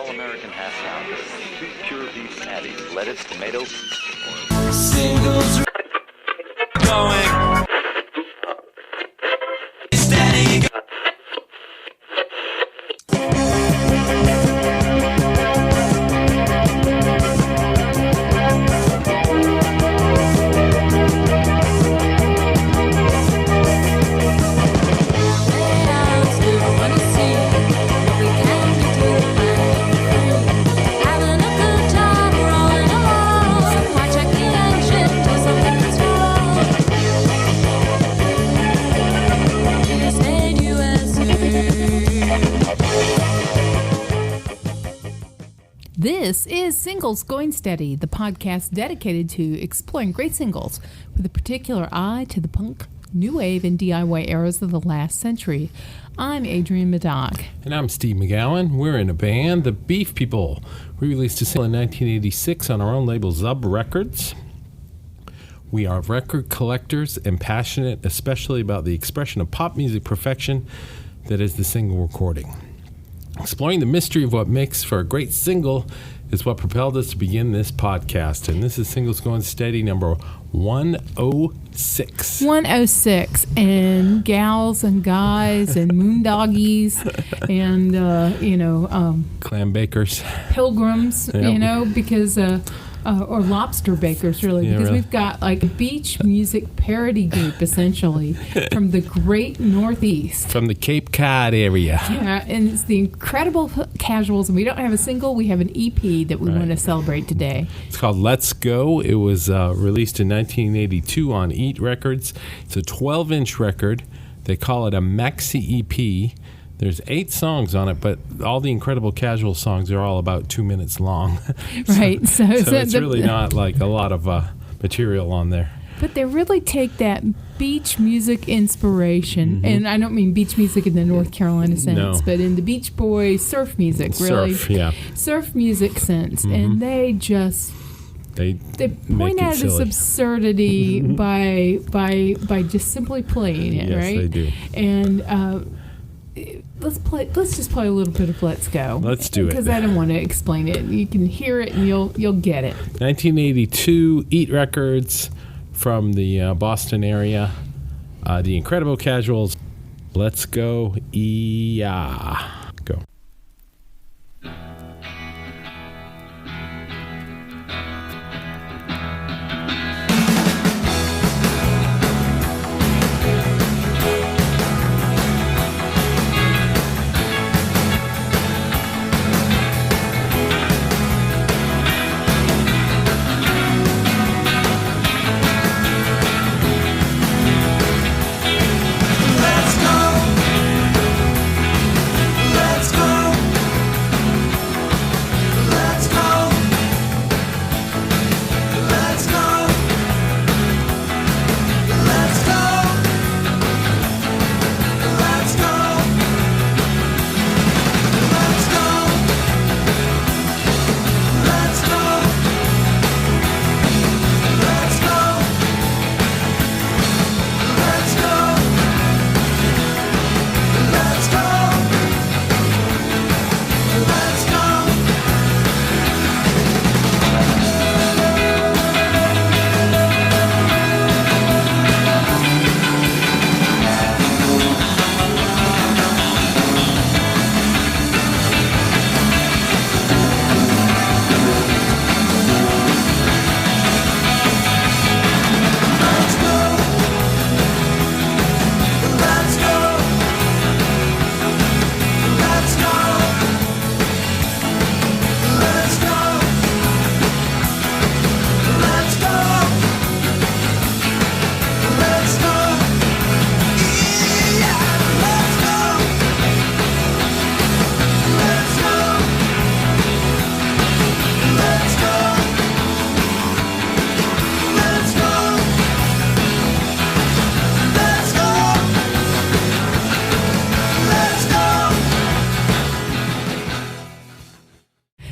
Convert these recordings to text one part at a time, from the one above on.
all-American half pound, 2 pure beef patties, lettuce, tomato. Singles going steady. This is Singles Going Steady, the podcast dedicated to exploring great singles with a particular eye to the punk, new wave, and DIY eras of the last century. I'm Adrienne Meddock. And I'm Steve McGowan. We're in a band, the Beef People. We released a single in 1986 on our own label, Zub Records. We are record collectors and passionate, especially about the expression of pop music perfection that is the single recording. Exploring the mystery of what makes for a great single is what propelled us to begin this podcast. And this is Singles Going Steady number 106. 106. And gals and guys and moondoggies and, clam bakers. Pilgrims, Yep. because... or lobster bakers, really, because we've got like a beach music parody group, essentially, from the great Northeast. From the Cape Cod area. Yeah, and it's the Incredible Casuals, and we don't have a single, we have an EP that we want to celebrate today. It's called Let's Go. It was released in 1982 on Eat Records. It's a 12-inch record. They call it a maxi EP. There's 8 songs on it, but all the Incredible Casual songs are all about 2 minutes long. Right. So it's really not like a lot of material on there. But they really take that beach music inspiration, and I don't mean beach music in the North Carolina sense, but in the Beach Boys surf music, really. Surf music sense. And they just... They point out its absurdity by just simply playing it, right? Yes, they do. And... Let's just play a little bit of Let's Go. Let's do it. Because I don't want to explain it. You can hear it and you'll get it. 1982, Eat Records from the Boston area. The Incredible Casuals. Let's go. Yeah. Go.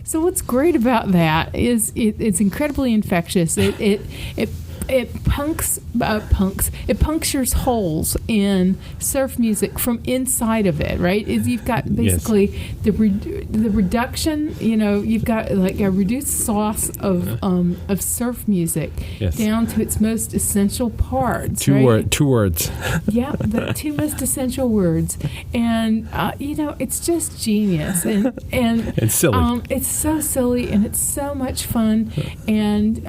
So what's great about that is it's incredibly infectious. It it punctures holes in surf music from inside of it, right? You've got basically the reduction, you've got like a reduced sauce of surf music down to its most essential parts. Two words. Yeah, the two most essential words. And, it's just genius. And it's silly. It's so silly and it's so much fun. And,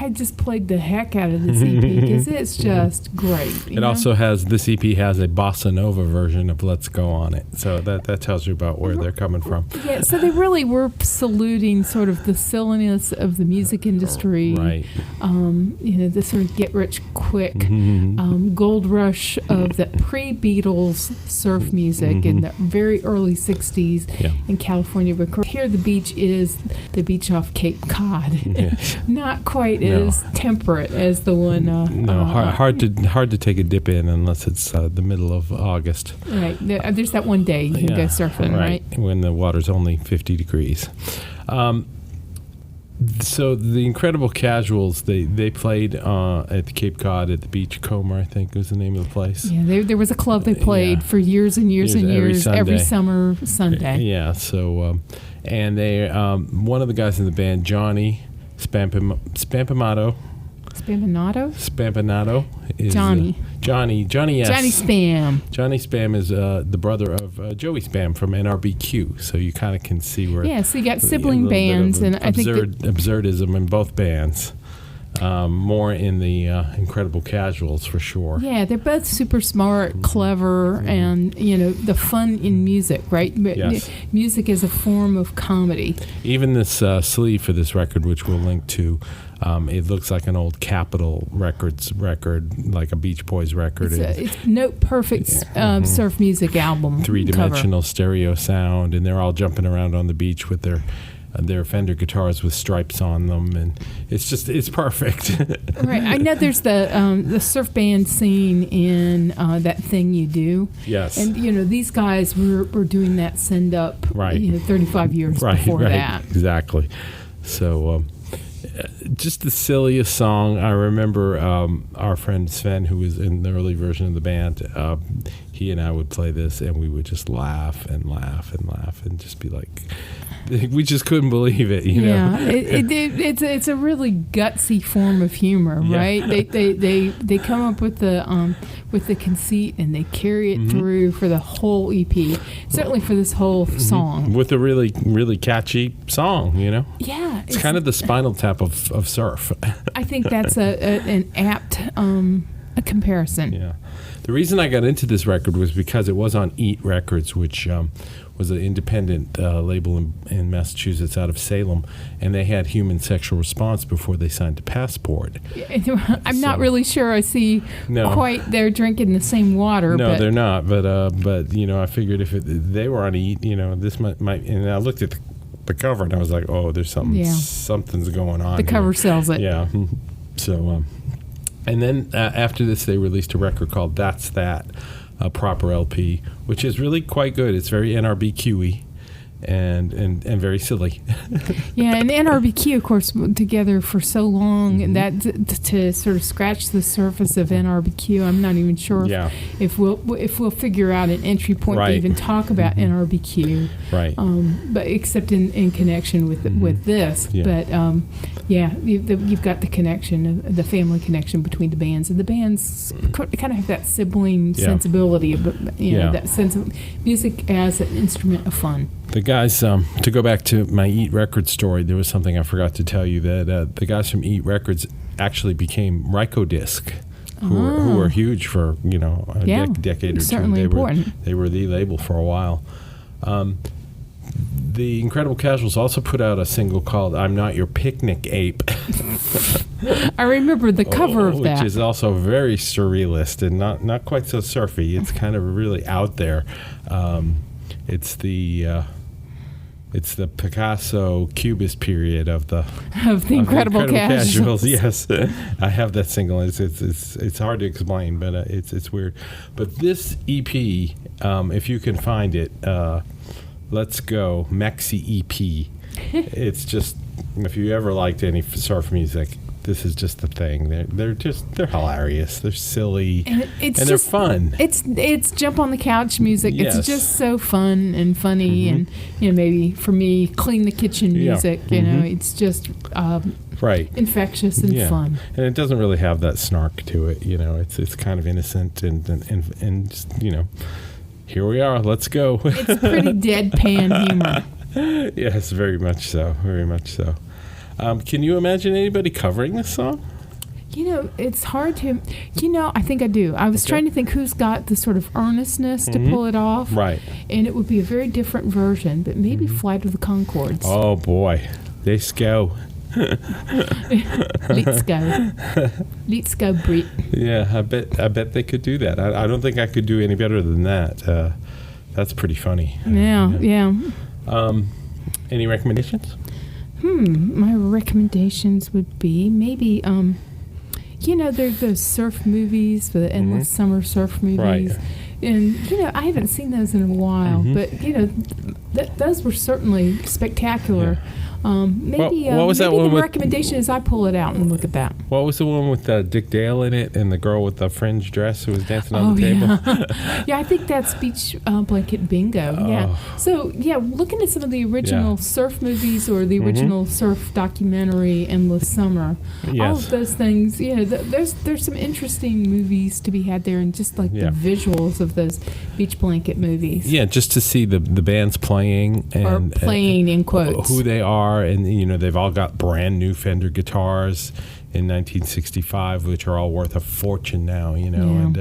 I just played the heck out of this EP because it's just great. It also has, this EP has a bossa nova version of Let's Go on it. So that tells you about where they're coming from. Yeah, so they really were saluting sort of the silliness of the music industry. Right. The sort of get-rich-quick gold rush of the pre-Beatles surf music in the very early 60s in California. Because here the beach is the beach off Cape Cod. Not quite as temperate as the one. Hard to take a dip in unless it's the middle of August. Right. There's that one day you can go surfing, right? When the water's only 50 degrees. So the Incredible Casuals, they played at the Cape Cod at the Beachcomber, I think was the name of the place. Yeah, there was a club they played for years and years and years, every summer Sunday. Yeah, so, and they, one of the guys in the band, Johnny Spampinato is Johnny S. Johnny Spam. Johnny Spam is the brother of Joey Spam from NRBQ, so you kind of can see where. Yeah, so you got sibling bands, and I think absurdism in both bands. More in the Incredible Casuals for sure. Yeah, they're both super smart, clever, and the fun in music, right? Yes. Music is a form of comedy. Even this sleeve for this record, which we'll link to, it looks like an old Capitol Records record, like a Beach Boys record. It's note perfect surf music album. Three-dimensional stereo sound, and they're all jumping around on the beach with their Fender guitars with stripes on them, and it's perfect. Right. I know there's the surf band scene in That Thing You Do. Yes. And these guys were doing that send up 35 years before that. Exactly. So just the silliest song. I remember our friend Sven, who was in the early version of the band, he and I would play this, and we would just laugh and laugh and laugh and just be like, we just couldn't believe it, Yeah, it's a really gutsy form of humor, right? They come up with the conceit and they carry it through for the whole EP. Certainly for this whole song, with a really really catchy song, Yeah, it's kind of the Spinal Tap of surf. I think that's an apt a comparison. Yeah. The reason I got into this record was because it was on Eat Records, which was an independent label in Massachusetts out of Salem, and they had Human Sexual Response before they signed to Passport. I'm not really sure I see quite they're drinking the same water. No, they're not. But I figured if they were on Eat, this might. And I looked at the cover and I was like, oh, there's something's going on. The cover sells it. Yeah. So. And then after this, they released a record called That's That, a proper LP, which is really quite good. It's very NRBQ-y and very silly. Yeah, and NRBQ, of course, together for so long, and that to sort of scratch the surface of NRBQ, I'm not even sure if we'll figure out an entry point to even talk about NRBQ. Right. But except in connection with this. Yeah. But you've got the connection, the family connection between the bands, and the bands kind of have that sibling sensibility, that sense of music as an instrument of fun. The guys, to go back to my Eat Records story, there was something I forgot to tell you, that the guys from Eat Records actually became Rykodisc, who were huge for a decade or two. Certainly important. They were the label for a while. The Incredible Casuals also put out a single called "I'm Not Your Picnic Ape." I remember the cover of that, which is also very surrealist and not quite so surfy. It's kind of really out there. It's the Picasso Cubist period of the Incredible Casuals. Yes, I have that single. It's hard to explain, but it's weird. But this EP, if you can find it, Let's Go Maxi EP. It's just, if you ever liked any surf music, this is just the thing. They're hilarious. They're silly, and they're fun. It's jump on the couch music. Yes. It's just so fun and funny, and maybe for me, clean the kitchen music. It's just right, infectious and fun. And it doesn't really have that snark to it. It's kind of innocent and just, here we are. Let's go. It's pretty deadpan humor. Yes, very much so. Very much so. Can you imagine anybody covering this song? It's hard to. I think I do. I was trying to think who's got the sort of earnestness to pull it off. Right. And it would be a very different version, but maybe Flight of the Conchords. Oh, boy. Let's go. Let's go. Let's go, Brit. Yeah, I bet they could do that. I don't think I could do any better than that. That's pretty funny. Yeah. Any recommendations? My recommendations would be maybe, there's those surf movies, the endless summer surf movies. Right. And, I haven't seen those in a while, but, those were certainly spectacular. Yeah. Maybe what was that one the with, recommendation is I pull it out and look at that. What was the one with Dick Dale in it and the girl with the fringe dress who was dancing on the table? Yeah, I think that's Beach Blanket Bingo. Oh. Yeah. So, looking at some of the original surf movies or the original surf documentary, Endless Summer, all of those things, there's some interesting movies to be had there, and just like the visuals of those Beach Blanket movies. Yeah, just to see the bands playing. And playing in quotes. Who they are. And, they've all got brand new Fender guitars in 1965, which are all worth a fortune now, and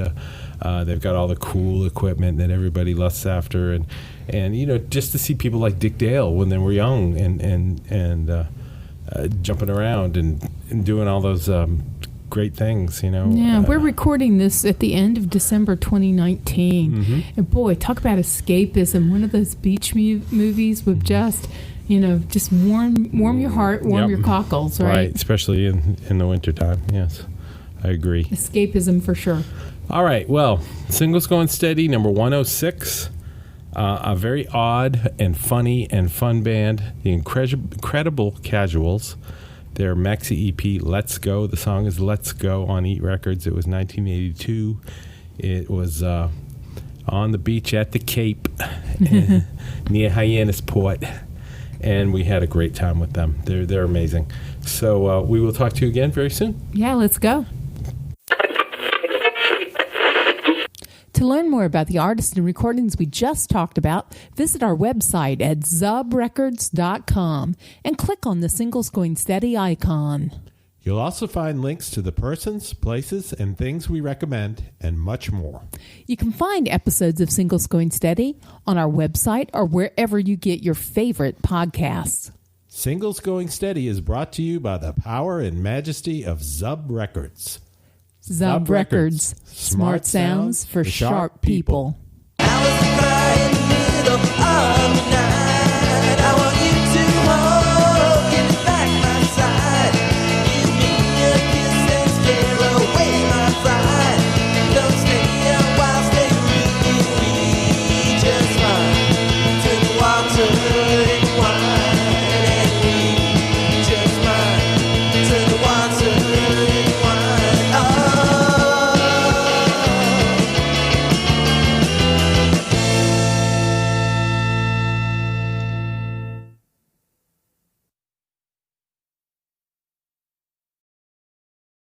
they've got all the cool equipment that everybody lusts after. And just to see people like Dick Dale when they were young and jumping around and doing all those great things, Yeah, we're recording this at the end of December 2019. And boy, talk about escapism. One of those beach movies with just warm your heart, warm your cockles, right? Right, especially in the wintertime. Yes, I agree. Escapism for sure. All right, well, Singles Going Steady, number 106. A very odd and funny and fun band, the Incredible Casuals. Their maxi EP, Let's Go. The song is Let's Go on Eat Records. It was 1982. It was on the beach at the Cape near Hyannisport. And we had a great time with them. They're amazing. So we will talk to you again very soon. Yeah, let's go. To learn more about the artists and recordings we just talked about, visit our website at zubrecords.com and click on the Singles Going Steady icon. You'll also find links to the persons, places, and things we recommend, and much more. You can find episodes of Singles Going Steady on our website or wherever you get your favorite podcasts. Singles Going Steady is brought to you by the power and majesty of Zub Records. Zub Records. Smart sounds for sharp people.